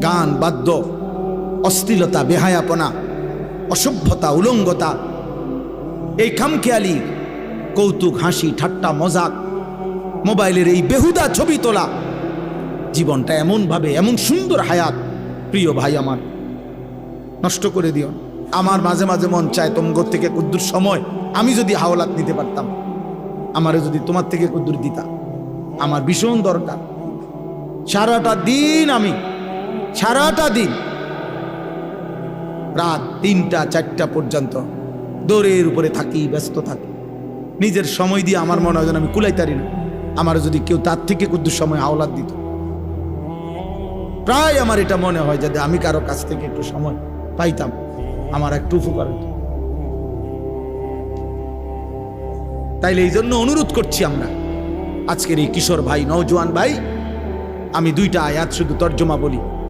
গান বাদ্য, অশ্লীলতা, বেহায়াপনা, অসভ্যতা, উলঙ্গতা, এই খামখেয়ালি কৌতুক, হাসি, ঠাট্টা, মজাক, মোবাইলের এই বেহুদা ছবি তোলা, জীবনটা এমনভাবে, এমন সুন্দর হায়াত প্রিয় ভাই আমার নষ্ট করে দিও। আমার মাঝে মাঝে মন চায় তোমার থেকে কুদ্দুর সময় আমি যদি হাওলাত নিতে পারতাম, আমারে যদি তোমার থেকে কুদ্দুর দিতা, আমার ভীষণ দরকার। সারাটা দিন রাত 3টা 4টা পর্যন্ত দৌড়ের উপরে থাকি, ব্যস্ত থাকি, নিজের সময় দিয়ে আমার মনে হয় যেন আমি কুলাইতারি না। আমার যদি কেউ তার থেকে কুদ্দুর সময় হাওলাত দিত, প্রায় আমার এটা মনে হয় যদি আমি কারো কাছ থেকে একটু সময় পাইতাম, আমার একটু উপকার হতো। তাইলে এই জন্য অনুরোধ করছি আমরা আজকের এই কিশোর ভাই, নওজোয়ান ভাই, আমি 2টা আয়াত শুধু তর্জমা বলি।